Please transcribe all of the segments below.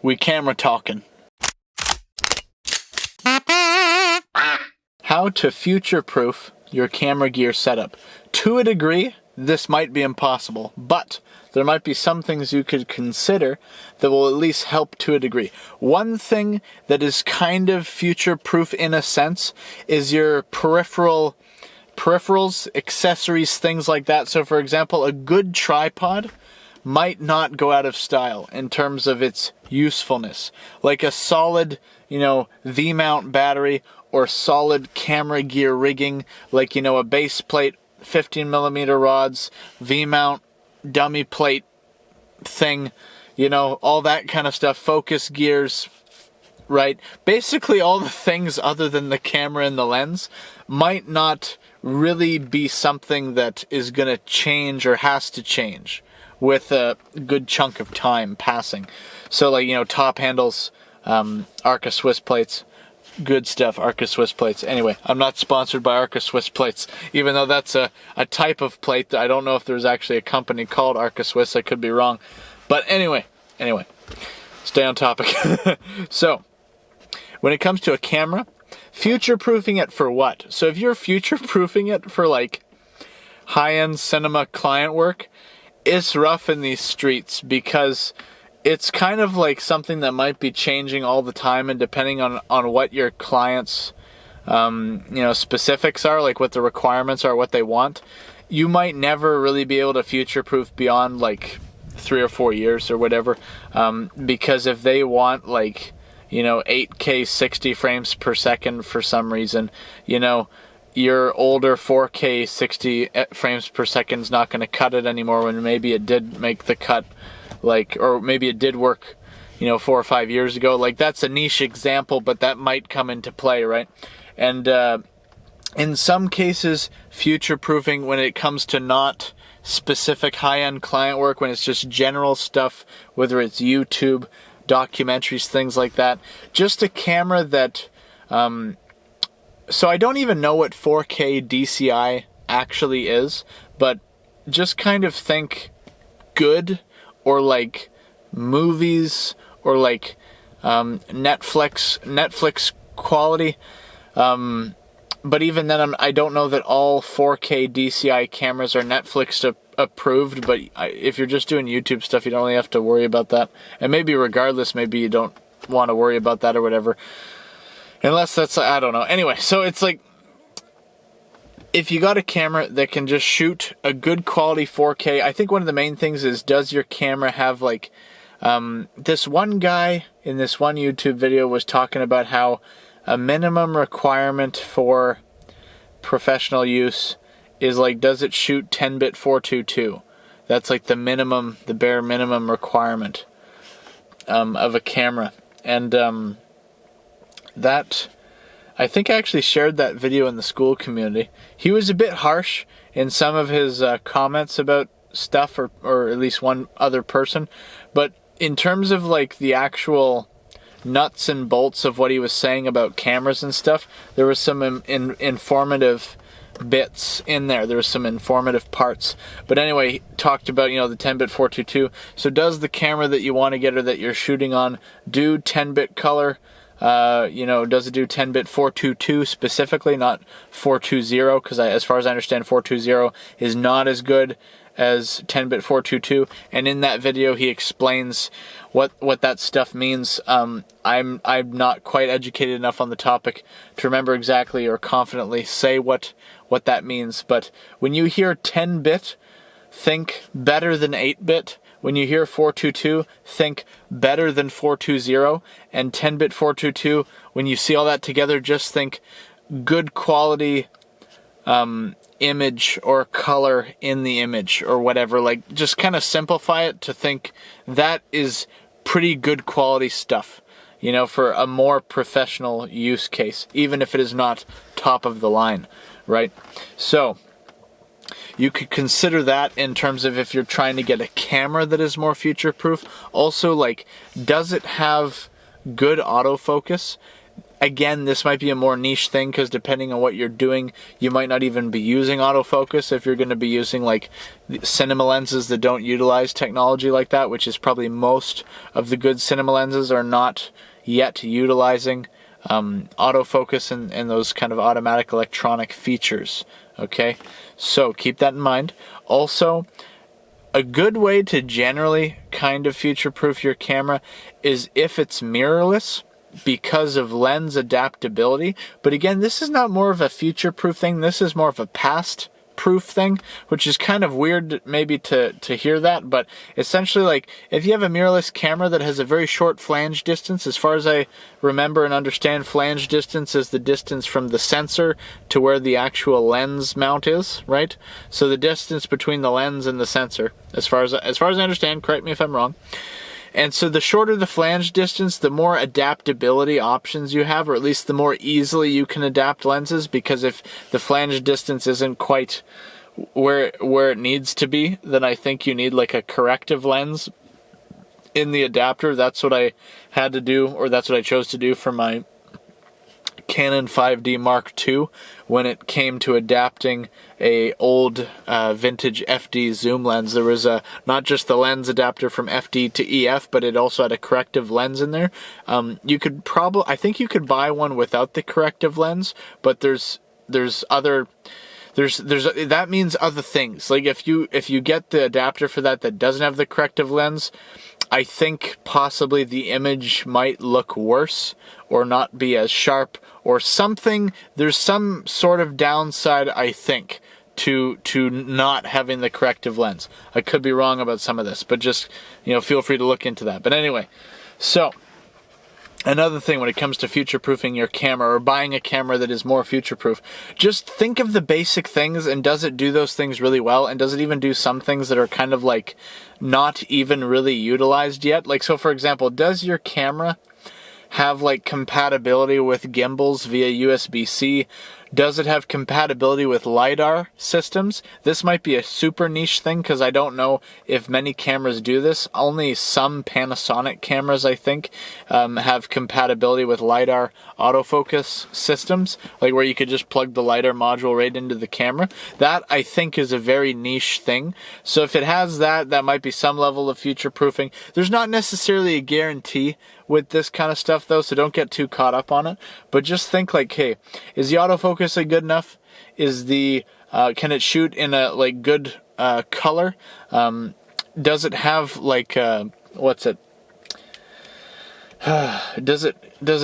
we camera talking. How to future-proof your camera gear setup. To a degree, this might be impossible, but there might be some things you could consider that will at least help to a degree. One thing that is kind of future-proof in a sense is your peripherals, accessories, things like that. So for example, a good tripod might not go out of style in terms of its usefulness. Like a solid, V-mount battery or solid camera gear rigging, like, a base plate, 15mm rods, V-mount, dummy plate thing, all that kind of stuff, focus gears, right? Basically all the things other than the camera and the lens might not really be something that is going to change or has to change with a good chunk of time passing. So like, top handles, Arca Swiss plates, good stuff, Arca Swiss plates. Anyway, I'm not sponsored by Arca Swiss plates, even though that's a type of plate that I don't know if there's actually a company called Arca Swiss. I could be wrong. But anyway, stay on topic. So, when it comes to a camera, future-proofing it for what? So if you're future-proofing it for like high-end cinema client work, it's rough in these streets because it's kind of like something that might be changing all the time, and depending on what your clients, specifics are, like what the requirements are, what they want, you might never really be able to future-proof beyond like 3 or 4 years or whatever, because if they want like, 8K 60 frames per second for some reason, your older 4K 60 frames per second is not going to cut it anymore when maybe it did make the cut, or maybe it did work, 4 or 5 years ago. Like, that's a niche example, but that might come into play, right? And in some cases, future-proofing when it comes to not specific high-end client work, when it's just general stuff, whether it's YouTube, documentaries, things like that. Just a camera that, so I don't even know what 4K DCI actually is, but just kind of think good, or like movies, or like Netflix quality. But even then, I don't know that all 4K DCI cameras are Netflix approved, but if you're just doing YouTube stuff, you don't really have to worry about that. And maybe regardless, maybe you don't want to worry about that or whatever. Unless that's, I don't know. Anyway, so it's like, if you got a camera that can just shoot a good quality 4K, I think one of the main things is, does your camera have like, this one guy in this one YouTube video was talking about how a minimum requirement for professional use is like, does it shoot 10-bit 422? That's like the minimum, the bare minimum requirement of a camera. And that, I think I actually shared that video in the Skool Community. He was a bit harsh in some of his comments about stuff, or at least one other person. But in terms of like the actual nuts and bolts of what he was saying about cameras and stuff, there was some informative bits in there. There was some informative parts. But anyway, he talked about, the 10-bit 422. So does the camera that you want to get or that you're shooting on do 10-bit color? Does it do 10-bit 422 specifically, not 420? Because as far as I understand, 420 is not as good as 10-bit 422. And in that video, he explains what that stuff means. I'm not quite educated enough on the topic to remember exactly or confidently say what that means. But when you hear 10-bit, think better than 8-bit. When you hear 422, think better than 420. And 10-bit 422, when you see all that together, just think good quality image or color in the image or whatever. Like, just kind of simplify it to think that is pretty good quality stuff, for a more professional use case, even if it is not top of the line, right? So you could consider that in terms of if you're trying to get a camera that is more future-proof. Also, like, does it have good autofocus? Again, this might be a more niche thing because depending on what you're doing, you might not even be using autofocus if you're going to be using like cinema lenses that don't utilize technology like that, which is probably most of the good cinema lenses are not yet utilizing autofocus and those kind of automatic electronic features. Okay, so keep that in mind. Also, a good way to generally kind of future-proof your camera is if it's mirrorless, because of lens adaptability. But again, this is not more of a future-proof thing. This is more of a past-proof thing, which is kind of weird maybe to hear that. But essentially, like, if you have a mirrorless camera that has a very short flange distance, as far as I remember and understand, flange distance is the distance from the sensor to where the actual lens mount is, right? So the distance between the lens and the sensor, as far as I understand, correct me if I'm wrong. And so the shorter the flange distance, the more adaptability options you have, or at least the more easily you can adapt lenses, because if the flange distance isn't quite where it needs to be, then I think you need like a corrective lens in the adapter. That's what I had to do, or that's what I chose to do for my Canon 5D Mark II when it came to adapting a old vintage FD zoom lens. There was not just the lens adapter from FD to EF, but it also had a corrective lens in there. You could I think you could buy one without the corrective lens, but there's that means other things. Like if you get the adapter for that doesn't have the corrective lens, I think possibly the image might look worse or not be as sharp or something. There's some sort of downside, I think, to not having the corrective lens. I could be wrong about some of this, but just, feel free to look into that. But anyway, so another thing when it comes to future-proofing your camera or buying a camera that is more future-proof, just think of the basic things, and does it do those things really well? And does it even do some things that are kind of like not even really utilized yet? Like, so for example, does your camera have like compatibility with gimbals via USB-C? Does it have compatibility with LiDAR systems? This might be a super niche thing because I don't know if many cameras do this. Only some Panasonic cameras, I think, have compatibility with LiDAR autofocus systems, like where you could just plug the LiDAR module right into the camera. That, I think, is a very niche thing. So if it has that, that might be some level of future proofing. There's not necessarily a guarantee with this kind of stuff though, so don't get too caught up on it. But just think like, hey, is the autofocus good enough? Is the can it shoot in a like good color? Does it have like does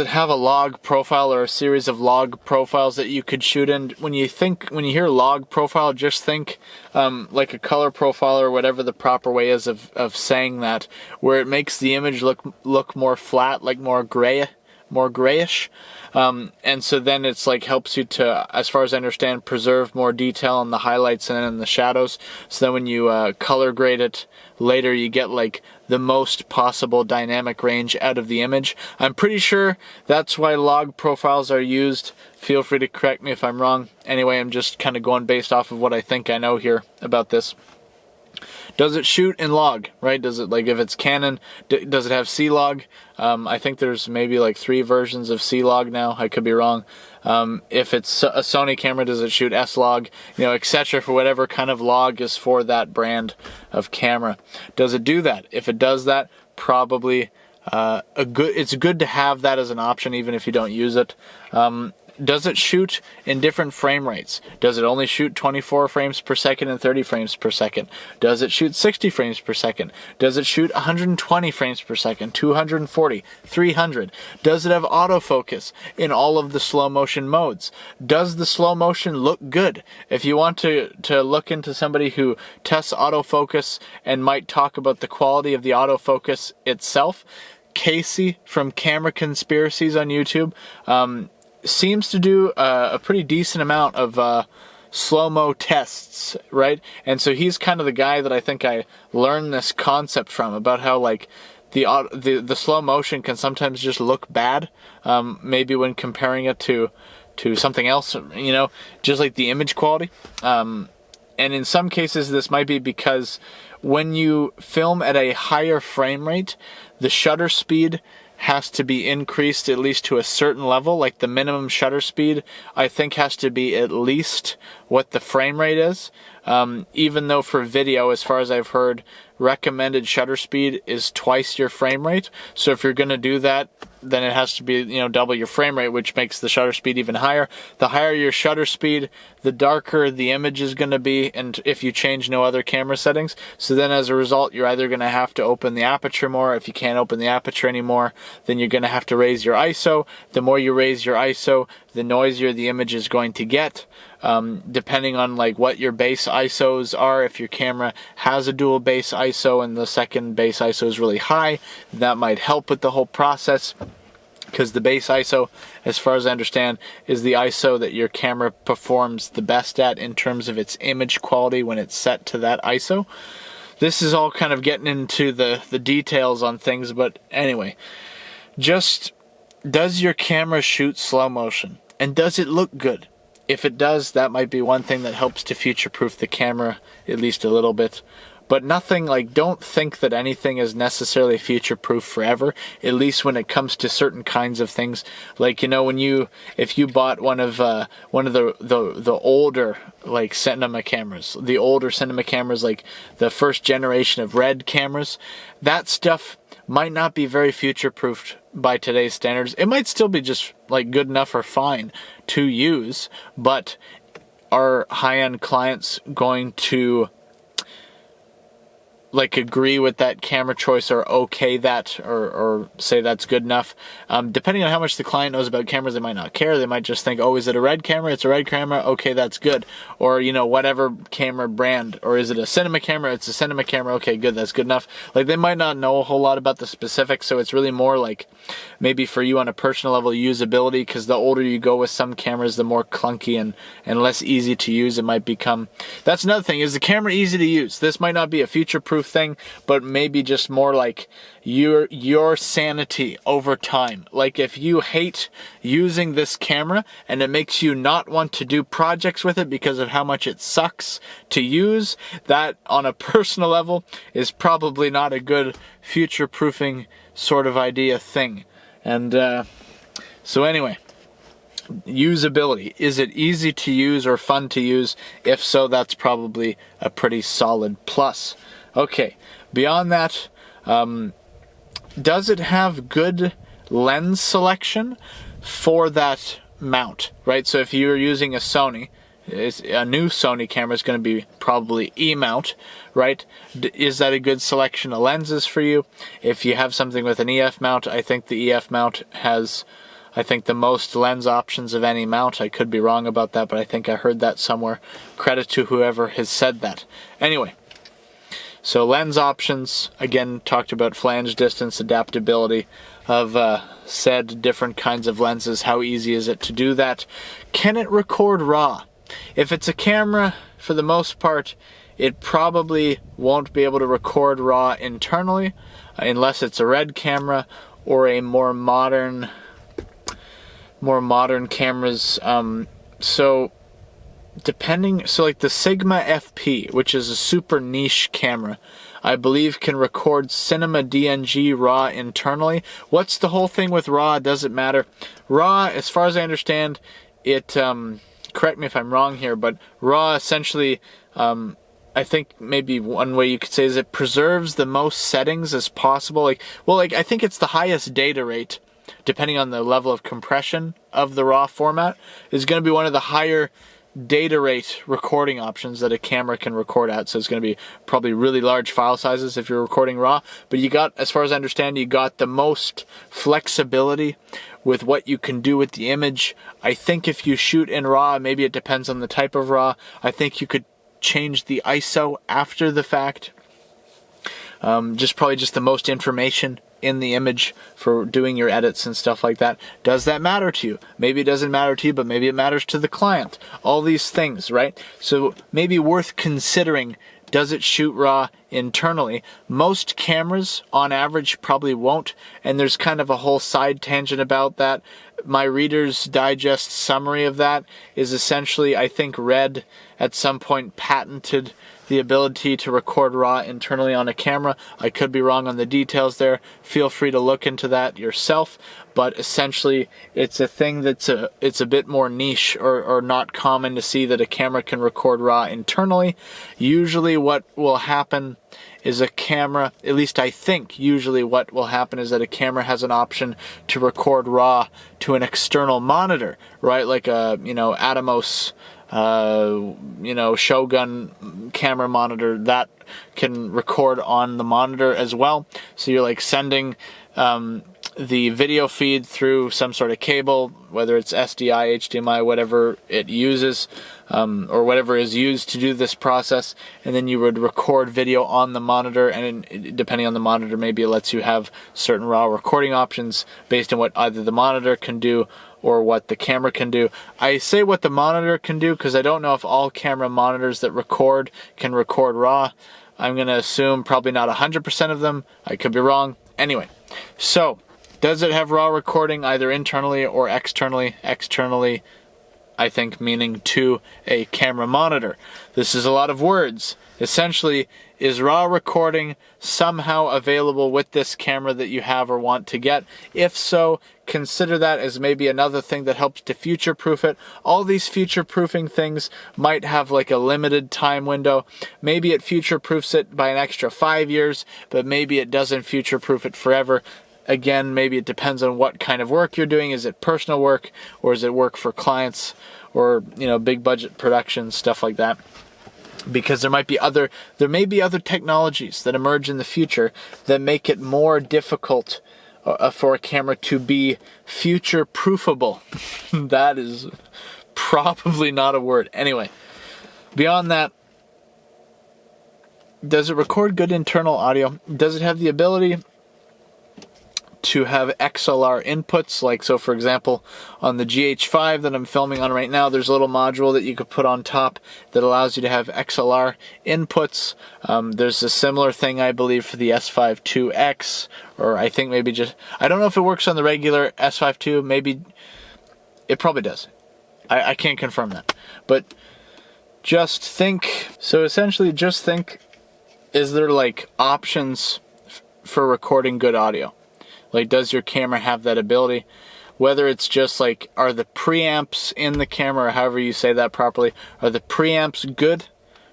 it have a log profile or a series of log profiles that you could shoot in? When you hear log profile, just think like a color profile or whatever the proper way is of saying that, where it makes the image look more flat, like more grayish. And so then it's like helps you to, as far as I understand, preserve more detail on the highlights and in the shadows. So then when you color grade it later, you get like the most possible dynamic range out of the image. I'm pretty sure that's why log profiles are used. Feel free to correct me if I'm wrong. Anyway, I'm just kind of going based off of what I think I know here about this. Does it shoot in log, right? Does it, like, if it's Canon, does it have C-Log? I think there's maybe like 3 versions of C-Log now. I could be wrong. If it's a Sony camera, does it shoot S-Log? Etc. for whatever kind of log is for that brand of camera. Does it do that? If it does that, probably it's good to have that as an option, even if you don't use it. Does it shoot in different frame rates? Does it only shoot 24 frames per second and 30 frames per second? Does it shoot 60 frames per second? Does it shoot 120 frames per second, 240, 300? Does it have autofocus in all of the slow motion modes? Does the slow motion look good? If you want to look into somebody who tests autofocus and might talk about the quality of the autofocus itself, Casey from Camera Conspiracies on YouTube, seems to do a pretty decent amount of slow-mo tests, right? And so he's kind of the guy that I think I learned this concept from, about how like the slow motion can sometimes just look bad, maybe when comparing it to something else, just like the image quality. And in some cases this might be because when you film at a higher frame rate, the shutter speed has to be increased at least to a certain level. Like the minimum shutter speed, I think, has to be at least what the frame rate is. Even though for video, as far as I've heard, recommended shutter speed is twice your frame rate. So if you're going to do that, then it has to be, double your frame rate, which makes the shutter speed even higher. The higher your shutter speed, the darker the image is going to be, and if you change no other camera settings. So then as a result, you're either going to have to open the aperture more. If you can't open the aperture anymore, then you're going to have to raise your ISO. The more you raise your ISO, the noisier the image is going to get. Depending on like what your base ISOs are, if your camera has a dual base ISO and the second base ISO is really high, that might help with the whole process, because the base ISO, as far as I understand, is the ISO that your camera performs the best at in terms of its image quality when it's set to that ISO. This is all kind of getting into the details on things, but anyway, just does your camera shoot slow motion, and does it look good? If it does, that might be one thing that helps to future-proof the camera at least a little bit. But nothing, like, don't think that anything is necessarily future-proof forever, at least when it comes to certain kinds of things. Like, if you bought one of the older, like, cinema cameras, like the first generation of RED cameras, that stuff might not be very future-proofed by today's standards. It might still be just like good enough or fine to use, but are high-end clients going to like agree with that camera choice, or okay that, or say that's good enough? Depending on how much the client knows about cameras, they might not care. They might just think, oh, is it a RED camera? It's a RED camera. Okay, that's good. Or, whatever camera brand. Or is it a cinema camera? It's a cinema camera. Okay, good. That's good enough. Like, they might not know a whole lot about the specifics, so it's really more like maybe for you on a personal level, usability, because the older you go with some cameras, the more clunky and less easy to use it might become. That's another thing. Is the camera easy to use? This might not be a future-proof thing, but maybe just more like your sanity over time. Like, if you hate using this camera and it makes you not want to do projects with it because of how much it sucks to use, that on a personal level is probably not a good future-proofing sort of idea thing. And so anyway, usability. Is it easy to use or fun to use? If so, that's probably a pretty solid plus. Okay, beyond that, does it have good lens selection for that mount, right? So if you're using a Sony, a new Sony camera is going to be probably E-mount, right? Is that a good selection of lenses for you? If you have something with an EF mount, I think the EF mount has, the most lens options of any mount. I could be wrong about that, but I think I heard that somewhere. Credit to whoever has said that. Anyway, so lens options, again, talked about flange distance, adaptability of said different kinds of lenses. How easy is it to do that? Can it record RAW? If it's a camera, for the most part, it probably won't be able to record RAW internally, unless it's a RED camera or a more modern cameras. So like the Sigma FP, which is a super niche camera, I believe can record cinema DNG RAW internally. What's the whole thing with RAW? Does it matter? RAW, as far as I understand, it, correct me if I'm wrong here, but RAW essentially, I think maybe one way you could say is it preserves the most settings as possible. I think it's the highest data rate, depending on the level of compression of the RAW format, is going to be one of the higher data rate recording options that a camera can record at. So it's going to be probably really large file sizes if you're recording RAW, but you got, as far as I understand, you got the most flexibility with what you can do with the image. I think if you shoot in RAW, maybe it depends on the type of RAW, I think you could change the ISO after the fact. Probably just the most information in the image for doing your edits and stuff like that. Does that matter to you? Maybe it doesn't matter to you, but maybe it matters to the client. All these things, right? So maybe worth considering, does it shoot RAW internally? Most cameras, on average, probably won't, and there's kind of a whole side tangent about that. my Reader's Digest summary of that is essentially, I think Red at some point patented the ability to record RAW internally on a camera. I could be wrong on the details there. Feel free to look into that yourself. But essentially, it's a thing it's a bit more niche or not common to see that a camera can record RAW internally. Usually what will happen is a camera, at least I think usually what will happen is that a camera has an option to record RAW to an external monitor, right? Like a, Atomos, Shogun camera monitor that can record on the monitor as well. So you're like sending the video feed through some sort of cable, whether it's SDI, HDMI, whatever it uses, or whatever is used to do this process, and then you would record video on the monitor, and depending on the monitor, maybe it lets you have certain RAW recording options based on what either the monitor can do or what the camera can do. I say what the monitor can do because I don't know if all camera monitors that record can record RAW. I'm going to assume probably not 100% of them. I could be wrong. Anyway, so does it have RAW recording either internally or externally? Externally, I think, meaning to a camera monitor. This is a lot of words. Essentially, is RAW recording somehow available with this camera that you have or want to get? If so, consider that as maybe another thing that helps to future-proof it. All these future-proofing things might have like a limited time window. Maybe it future-proofs it by an extra 5 years, but maybe it doesn't future-proof it forever. Again, maybe it depends on what kind of work you're doing. Is it personal work, or is it work for clients, or big budget productions, stuff like that? Because there may be other technologies that emerge in the future that make it more difficult for a camera to be future proofable. That is probably not a word. Anyway, beyond that, does it record good internal audio? Does it have the ability to have XLR inputs? Like, so for example, on the GH5 that I'm filming on right now, there's a little module that you could put on top that allows you to have XLR inputs. There's a similar thing, I believe, for the S5 IIX, or I think maybe I don't know if it works on the regular S5 II. Maybe it probably does. I can't confirm that. But just think, is there like options for recording good audio? Like, does your camera have that ability? Whether it's just like, are the preamps in the camera, or however you say that properly, are the preamps good?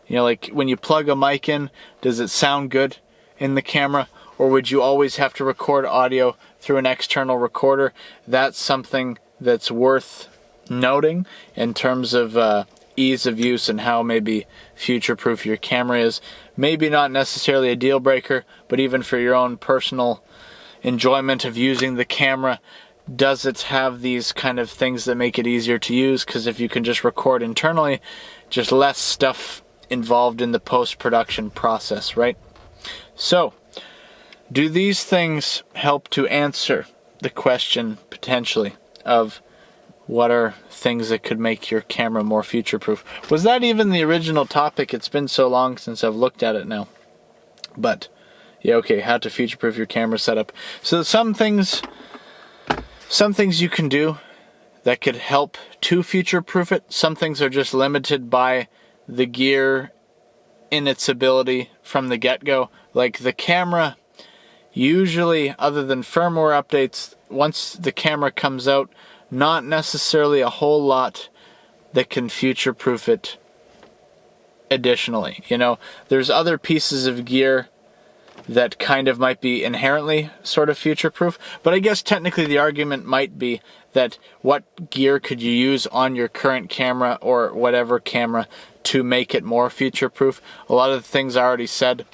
Like when you plug a mic in, does it sound good in the camera? Or would you always have to record audio through an external recorder? That's something that's worth noting in terms of ease of use and how maybe future-proof your camera is. Maybe not necessarily a deal breaker, but even for your own personal enjoyment of using the camera, does it have these kind of things that make it easier to use? Because if you can just record internally, just less stuff involved in the post-production process, right? So, do these things help to answer the question, potentially, of what are things that could make your camera more future-proof? Was that even the original topic? It's been so long since I've looked at it now. But yeah, okay, how to future-proof your camera setup. So some things you can do that could help to future-proof it. Some things are just limited by the gear in its ability from the get-go. Like the camera, usually, other than firmware updates, once the camera comes out, not necessarily a whole lot that can future-proof it additionally. There's other pieces of gear that kind of might be inherently sort of future-proof, but I guess technically the argument might be that what gear could you use on your current camera or whatever camera to make it more future-proof? A lot of the things I already said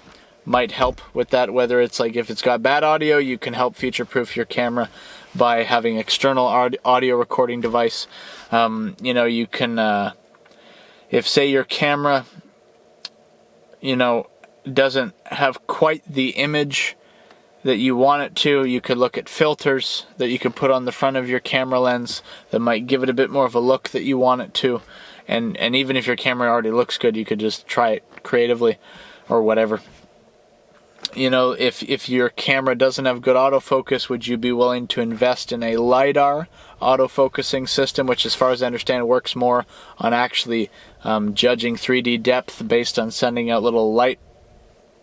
might help with that, whether it's like if it's got bad audio, you can help future-proof your camera by having external audio recording device. You can, if say your camera, doesn't have quite the image that you want it to, you could look at filters that you could put on the front of your camera lens that might give it a bit more of a look that you want it to. And even if your camera already looks good, you could just try it creatively or whatever. You know, if your camera doesn't have good autofocus, would you be willing to invest in a LiDAR autofocusing system, which, as far as I understand, works more on actually judging 3D depth based on sending out little light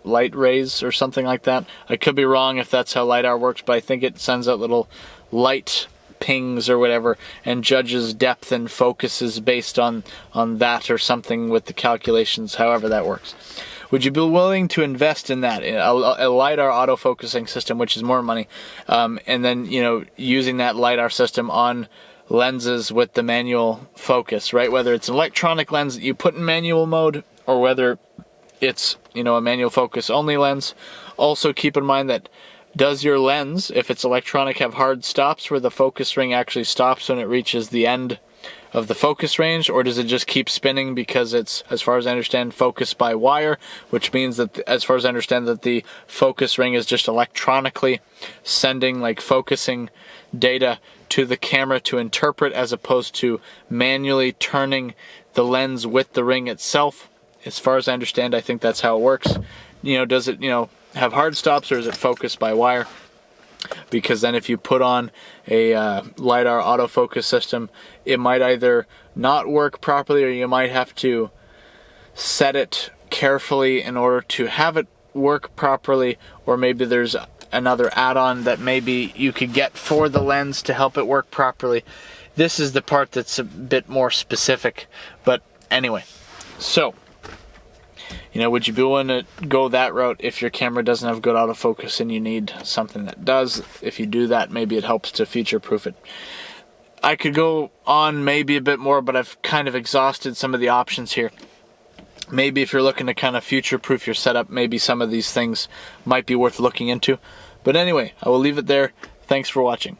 rays or something like that. I could be wrong if that's how LiDAR works, but I think it sends out little light pings or whatever and judges depth and focuses based on that or something with the calculations, however that works. Would you be willing to invest in that, a LiDAR autofocusing system, which is more money, and then, you know, using that LiDAR system on lenses with the manual focus, right? Whether it's an electronic lens that you put in manual mode or whether it's, you know, a manual focus only lens. Also keep in mind that, does your lens, if it's electronic, have hard stops where the focus ring actually stops when it reaches the end of the focus range, or does it just keep spinning because it's, as far as I understand, focused by wire, which means that, as far as I understand, that the focus ring is just electronically sending, like, focusing data to the camera to interpret, as opposed to manually turning the lens with the ring itself. As far as I understand, I think that's how it works. You know, does it, you know, have hard stops, or is it focused by wire? Because then if you put on a LiDAR autofocus system, it might either not work properly, or you might have to set it carefully in order to have it work properly, or maybe there's another add-on that maybe you could get for the lens to help it work properly. This is the part that's a bit more specific, but anyway. So, you know, would you be willing to go that route if your camera doesn't have good autofocus and you need something that does? If you do that, maybe it helps to future-proof it. I could go on maybe a bit more, but I've kind of exhausted some of the options here. Maybe if you're looking to kind of future-proof your setup, maybe some of these things might be worth looking into. But anyway, I will leave it there. Thanks for watching.